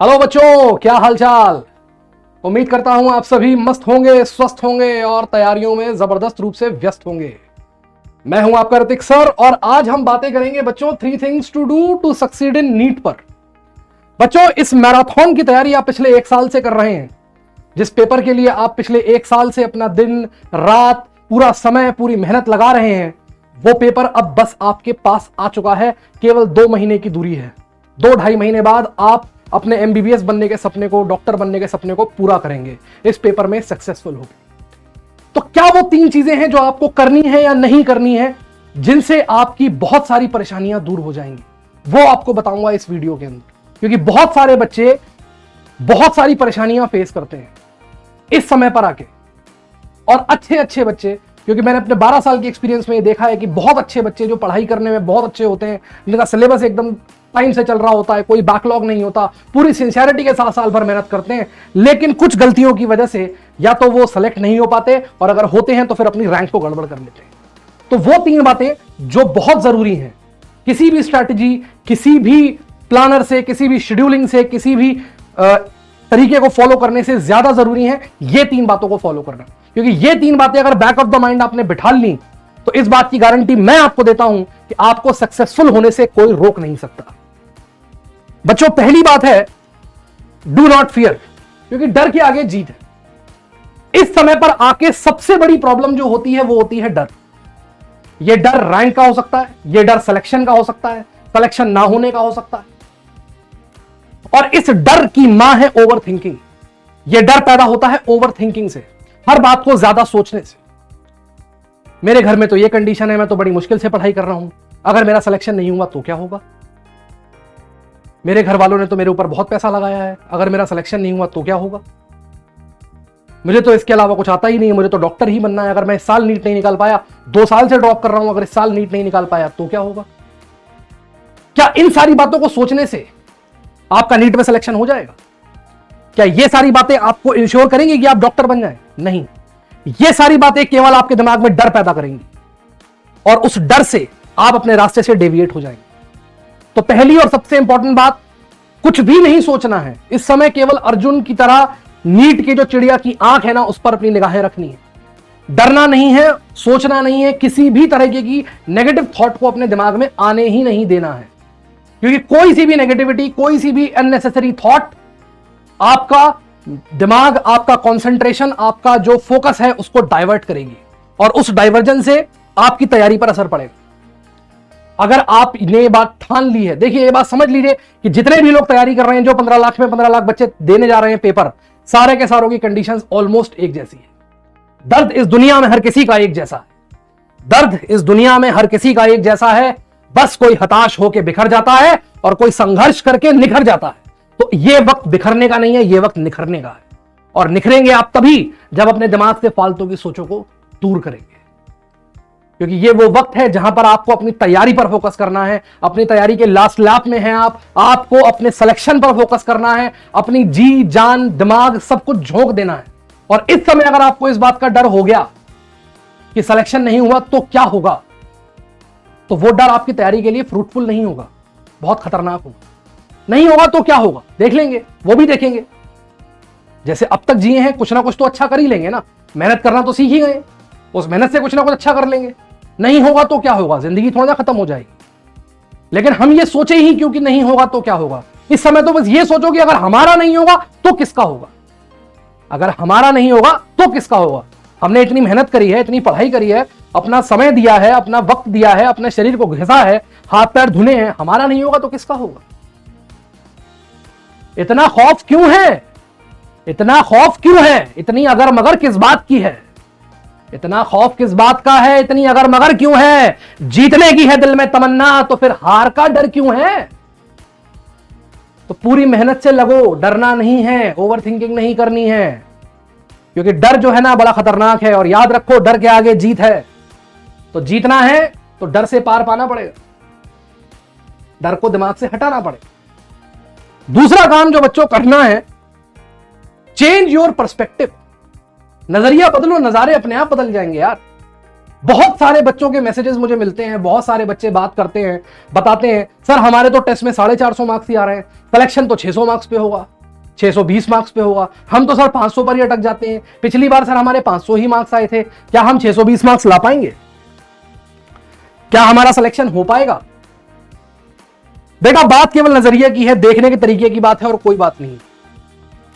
Hello बच्चों, क्या हालचाल। उम्मीद करता हूं आप सभी मस्त होंगे, स्वस्थ होंगे और तैयारियों में जबरदस्त रूप से व्यस्त होंगे। मैं हूं आपका ऋतिक सर और आज हम बातें करेंगे बच्चों 3 things to do to succeed in NEET पर। बच्चों, इस मैराथन की तैयारी आप पिछले 1 साल से कर रहे हैं। जिस पेपर के लिए आप पिछले 1 साल से अपना दिन रात पूरा समय पूरी मेहनत लगा रहे हैं, वो पेपर अब बस आपके पास आ चुका है। केवल 2 महीने की दूरी है। 2-2.5 महीने बाद आप अपने एमबीबीएस बनने के सपने को, डॉक्टर बनने के सपने को पूरा करेंगे। इस पेपर में सक्सेसफुल होंगे। तो क्या वो 3 चीजें हैं जो आपको करनी है या नहीं करनी है, जिनसे आपकी बहुत सारी परेशानियां दूर हो जाएंगी, वो आपको बताऊंगा इस वीडियो के अंदर। क्योंकि बहुत सारे बच्चे बहुत सारी परेशानियां फेस करते हैं इस समय पर आके, और अच्छे बच्चे, क्योंकि मैंने अपने 12 साल के एक्सपीरियंस में ये देखा है कि बहुत अच्छे बच्चे जो पढ़ाई करने में बहुत अच्छे होते हैं, जिनका सिलेबस एकदम टाइम से चल रहा होता है, कोई बैकलॉग नहीं होता, पूरी सिंसियरिटी के साथ साल भर मेहनत करते हैं, लेकिन कुछ गलतियों की वजह से या तो वो सेलेक्ट नहीं हो पाते, और अगर होते हैं तो फिर अपनी रैंक को गड़बड़ कर लेते हैं। तो वो 3 बातें जो बहुत जरूरी हैं किसी भी स्ट्रैटेजी, किसी भी प्लानर से, किसी भी शेड्यूलिंग से, किसी भी तरीके को फॉलो करने से ज्यादा जरूरी है ये 3 बातों को फॉलो करना। क्योंकि ये 3 बातें अगर बैक ऑफ द माइंड आपने बिठा ली तो इस बात की गारंटी मैं आपको देता हूं कि आपको सक्सेसफुल होने से कोई रोक नहीं सकता। बच्चों, पहली बात है डू नॉट फियर, क्योंकि डर के आगे जीत है। इस समय पर आके सबसे बड़ी प्रॉब्लम जो होती है वो होती है डर। यह डर रैंक का हो सकता है, यह डर सिलेक्शन का हो सकता है, सिलेक्शन ना होने का हो सकता है, और इस डर की मां है ओवर थिंकिंग। यह डर पैदा होता है ओवर थिंकिंग से, हर बात को ज्यादा सोचने से। मेरे घर में तो यह कंडीशन है, मैं तो बड़ी मुश्किल से पढ़ाई कर रहा हूं, अगर मेरा सिलेक्शन नहीं हुआ तो क्या होगा। मेरे घर वालों ने तो मेरे ऊपर बहुत पैसा लगाया है, अगर मेरा सिलेक्शन नहीं हुआ तो क्या होगा। मुझे तो इसके अलावा कुछ आता ही नहीं है, मुझे तो डॉक्टर ही बनना है, अगर मैं इस साल नीट नहीं निकाल पाया, 2 साल से ड्रॉप कर रहा हूं, अगर इस साल नीट नहीं निकाल पाया तो क्या होगा। क्या इन सारी बातों को सोचने से आपका नीट में सिलेक्शन हो जाएगा? क्या ये सारी बातें आपको इंश्योर करेंगी कि आप डॉक्टर बन जाएं? नहीं, ये सारी बातें केवल आपके दिमाग में डर पैदा करेंगी, और उस डर से आप अपने रास्ते से डेविएट हो जाएंगे। तो पहली और सबसे इंपॉर्टेंट बात, कुछ भी नहीं सोचना है इस समय। केवल अर्जुन की तरह नीट की जो चिड़िया की आंख है ना, उस पर अपनी निगाहें रखनी है। डरना नहीं है, सोचना नहीं है, किसी भी तरह की नेगेटिव थॉट को अपने दिमाग में आने ही नहीं देना है। क्योंकि कोई सी भी नेगेटिविटी, कोई सी भी अननेसेसरी थॉट आपका दिमाग, आपका कंसंट्रेशन, आपका जो फोकस है उसको डाइवर्ट करेगी, और उस डाइवर्जन से आपकी तैयारी पर असर पड़ेगा। अगर आपने ये बात ठान ली है, देखिए ये बात समझ लीजिए कि जितने भी लोग तैयारी कर रहे हैं, जो 15 लाख में 15 लाख बच्चे देने जा रहे हैं पेपर, सारे के सारों की कंडीशंस ऑलमोस्ट एक जैसी है। दर्द इस दुनिया में हर किसी का एक जैसा है। दर्द इस दुनिया में हर किसी का एक जैसा है। बस कोई हताश होकर बिखर जाता है और कोई संघर्ष करके निखर जाता है। तो ये वक्त बिखरने का नहीं है, ये वक्त निखरने का है। और निखरेंगे आप तभी जब अपने दिमाग से फालतू की सोचों को दूर करेंगे। क्योंकि ये वो वक्त है जहां पर आपको अपनी तैयारी पर फोकस करना है। अपनी तैयारी के लास्ट लैप में हैं आपको अपने सिलेक्शन पर फोकस करना है। अपनी जी जान दिमाग सब कुछ झोंक देना है। और इस समय अगर आपको इस बात का डर हो गया कि सिलेक्शन नहीं हुआ तो क्या होगा, तो वो डर आपकी तैयारी के लिए फ्रूटफुल नहीं होगा, बहुत खतरनाक होगा। नहीं होगा तो क्या होगा देख लेंगे, वो भी देखेंगे। जैसे अब तक जिए हैं, कुछ ना कुछ तो अच्छा कर ही लेंगे ना। मेहनत करना तो सीख ही गए, उस मेहनत से कुछ ना कुछ अच्छा कर लेंगे। नहीं होगा तो क्या होगा, जिंदगी थोड़ा खत्म हो जाएगी। लेकिन हम ये सोचे ही क्योंकि नहीं होगा तो क्या होगा। इस समय तो बस ये सोचो कि अगर हमारा नहीं होगा तो किसका होगा। अगर हमारा नहीं होगा तो किसका होगा। हमने इतनी मेहनत करी है, इतनी पढ़ाई करी है, अपना समय दिया है, अपना वक्त दिया है, अपने शरीर को घिसा है, हाथ पैर धुने हैं, हमारा नहीं होगा तो किसका होगा। इतना खौफ क्यों है, इतना खौफ क्यों है, इतनी अगर मगर किस बात की है, इतना खौफ किस बात का है, इतनी अगर मगर क्यों है। जीतने की है दिल में तमन्ना, तो फिर हार का डर क्यों है। तो पूरी मेहनत से लगो, डरना नहीं है, ओवर थिंकिंग नहीं करनी है। क्योंकि डर जो है ना बड़ा खतरनाक है। और याद रखो, डर के आगे जीत है। तो जीतना है तो डर से पार पाना पड़ेगा, डर को दिमाग से हटाना पड़ेगा। दूसरा काम जो बच्चों करना है, चेंज योर पर्सपेक्टिव। नजरिया बदलो, नजारे अपने आप बदल जाएंगे यार। बहुत सारे बच्चों के मैसेजेस मुझे मिलते हैं, बहुत सारे बच्चे बात करते हैं, बताते हैं सर हमारे तो टेस्ट में 450 मार्क्स ही आ रहे हैं, सिलेक्शन तो 600 मार्क्स पे होगा, 620 मार्क्स पे होगा, हम तो सर 500 पर ही अटक जाते हैं, पिछली बार सर हमारे 500 ही मार्क्स आए थे, क्या हम 620 मार्क्स ला पाएंगे? क्या हमारा सिलेक्शन हो पाएगा? बेटा बात केवल नजरिए की है, देखने के तरीके की बात है और कोई बात नहीं,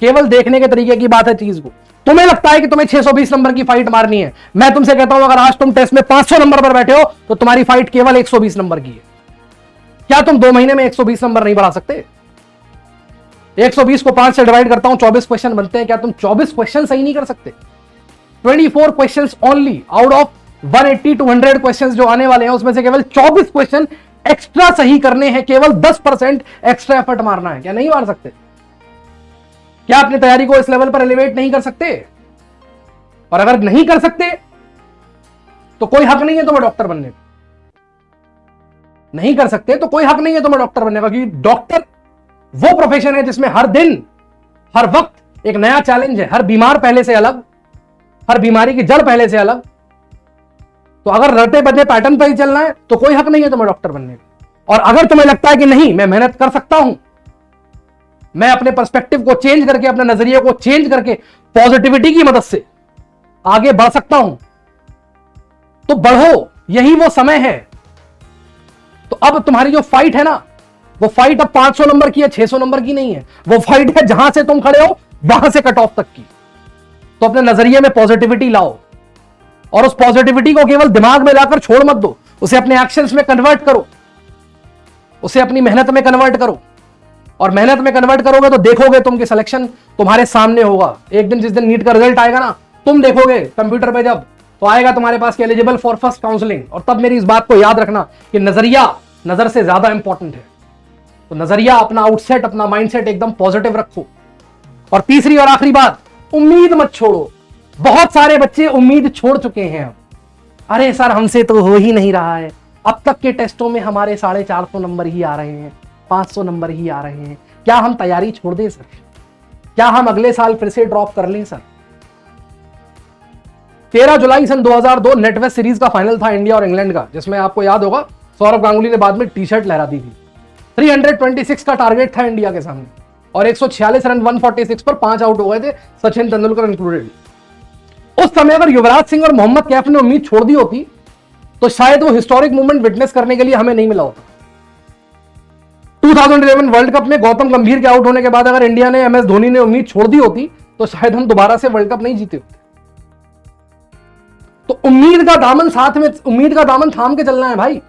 केवल देखने के तरीके की बात है चीज को। तुम्हें लगता है कि तुम्हें 620 नंबर की फाइट मारनी है, मैं तुमसे कहता हूं अगर आज तुम टेस्ट में 500 नंबर पर बैठे हो तो तुम्हारी फाइट केवल 120 नंबर की है। क्या तुम 2 महीने में 120 नंबर नहीं बढ़ा सकते? 120 को 5 से डिवाइड करता हूं, 24 क्वेश्चन बनते हैं, क्या तुम 24 क्वेश्चन सही नहीं कर सकते? 24 question only out of 180 to 100 question जो आने वाले हैं, उसमें से केवल 24 क्वेश्चन एक्स्ट्रा सही करने हैं, केवल 10% एक्स्ट्रा एफर्ट मारना है। क्या नहीं मार सकते? क्या अपनी तैयारी को इस लेवल पर एलिवेट नहीं कर सकते? और अगर नहीं कर सकते तो कोई हक नहीं है तुम्हें डॉक्टर बनने का। नहीं कर सकते तो कोई हक नहीं है तुम्हें डॉक्टर बनने का, क्योंकि डॉक्टर वो प्रोफेशन है जिसमें हर दिन हर वक्त एक नया चैलेंज है, हर बीमार पहले से अलग, हर बीमारी की जड़ पहले से अलग। तो अगर रटे बदले पैटर्न पर ही चलना है तो कोई हक नहीं है तुम्हें डॉक्टर बनने का। और अगर तुम्हें लगता है कि नहीं मैं मेहनत कर सकता हूं, मैं अपने पर्सपेक्टिव को चेंज करके, अपने नजरिए को चेंज करके पॉजिटिविटी की मदद से आगे बढ़ सकता हूं, तो बढ़ो, यही वो समय है। तो अब तुम्हारी जो फाइट है ना, वो फाइट अब 500 नंबर की है, 600 नंबर की नहीं है, वो फाइट है जहां से तुम खड़े हो वहां से कट ऑफ तक की। तो अपने नजरिए में पॉजिटिविटी लाओ और उस पॉजिटिविटी को केवल दिमाग में लाकर छोड़ मत दो, उसे अपने एक्शंस में कन्वर्ट करो, उसे अपनी मेहनत में कन्वर्ट करो। और मेहनत में कन्वर्ट करोगे तो देखोगे तुम कि सिलेक्शन तुम्हारे सामने होगा। एक दिन जिस दिन नीट का रिजल्ट आएगा ना, तुम देखोगे कंप्यूटर पे जब, तो आएगा तुम्हारे पास कि एलिजिबल फॉर फर्स्ट काउंसलिंग, और तब मेरी इस बात को याद रखना कि नजरिया नजर से ज्यादा इंपॉर्टेंट है। तो नजरिया, अपना आउटसेट, अपना माइंडसेट एकदम पॉजिटिव रखो। और तीसरी और आखिरी बात, उम्मीद मत छोड़ो। बहुत सारे बच्चे उम्मीद छोड़ चुके हैं अब, अरे सर हमसे तो हो ही नहीं रहा है, अब तक के टेस्टों में हमारे 450 नंबर ही आ रहे हैं, 500 नंबर ही आ रहे हैं, क्या हम तैयारी छोड़ दें सर? क्या हम अगले साल फिर से ड्रॉप कर लें सर? 13 जुलाई सन 2002 नेटवेस्ट सीरीज का फाइनल था इंडिया और इंग्लैंड का, जिसमें आपको याद होगा सौरव गांगुली ने बाद में टी शर्ट लहरा दी थी। 326 का टारगेट था इंडिया के सामने और 146 रन 146 पर 5 आउट हो गए थे, सचिन तेंदुलकर इंक्लूडेड। उस समय अगर युवराज सिंह और मोहम्मद कैफ ने उम्मीद छोड़ दी होती तो शायद वो हिस्टोरिक मूवमेंट विटनेस करने के लिए हमें नहीं मिला होता। 2011 वर्ल्ड कप में गौतम गंभीर के आउट होने के बाद अगर इंडिया ने, MS धोनी ने उम्मीद छोड़ दी होती तो शायद हम दोबारा से वर्ल्ड कप नहीं जीते होते। तो उम्मीद का दामन साथ में, उम्मीद का दामन थाम के चलना है भाई,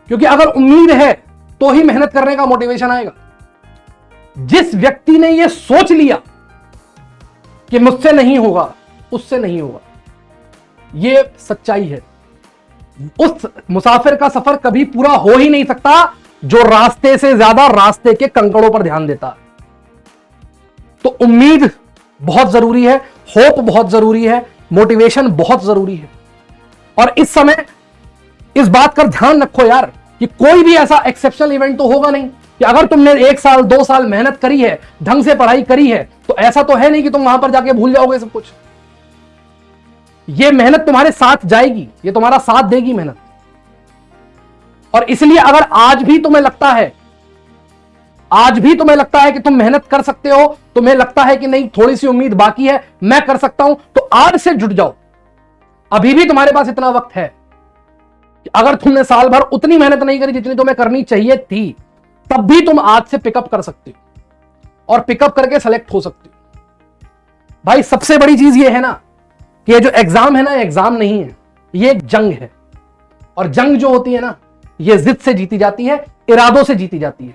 क्योंकि अगर उम्मीद है तो ही मेहनत करने का मोटिवेशन आएगा। जिस व्यक्ति ने यह सोच लिया कि मुझसे नहीं होगा, उससे नहीं होगा, यह सच्चाई है। उस मुसाफिर का सफर कभी पूरा हो ही नहीं सकता जो रास्ते से ज्यादा रास्ते के कंकड़ों पर ध्यान देता है। तो उम्मीद बहुत जरूरी है, होप बहुत जरूरी है, मोटिवेशन बहुत जरूरी है। और इस समय इस बात का ध्यान रखो यार कि कोई भी ऐसा एक्सेप्शनल इवेंट तो होगा नहीं कि अगर तुमने 1 साल 2 साल मेहनत करी है, ढंग से पढ़ाई करी है, तो ऐसा तो है नहीं कि तुम वहां पर जाके भूल जाओगे सब कुछ। ये मेहनत तुम्हारे साथ जाएगी, ये तुम्हारा साथ देगी मेहनत। और इसलिए अगर आज भी तुम्हें लगता है कि तुम मेहनत कर सकते हो, तुम्हें लगता है कि नहीं थोड़ी सी उम्मीद बाकी है, मैं कर सकता हूं, तो आज से जुट जाओ। अभी भी तुम्हारे पास इतना वक्त है कि अगर तुमने साल भर उतनी मेहनत नहीं करी जितनी तुम्हें करनी चाहिए थी, तब भी तुम आज से पिकअप कर सकते हो और पिकअप करके सेलेक्ट हो सकते हो। भाई सबसे बड़ी चीज ये है ना कि ये जो एग्जाम है ना, एग्जाम नहीं है, ये एक जंग है। और जंग जो होती है ना, ये जिद से जीती जाती है, इरादों से जीती जाती है।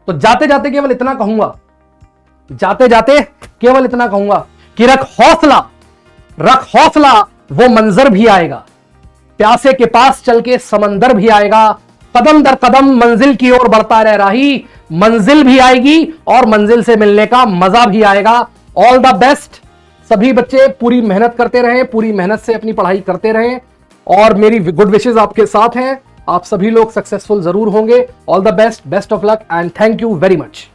तो जाते जाते केवल इतना कहूंगा कि रख हौसला, वो मंजर भी आएगा, प्यासे के पास चल के समंदर भी आएगा, कदम दर कदम मंजिल की ओर बढ़ता रह रही, मंजिल भी आएगी और मंजिल से मिलने का मजा भी आएगा। All the best. सभी बच्चे पूरी मेहनत करते रहें, पूरी मेहनत से अपनी पढ़ाई करते रहें और मेरी गुड विशेस आपके साथ हैं। आप सभी लोग सक्सेसफुल जरूर होंगे। All the best, best of luck and thank you very much.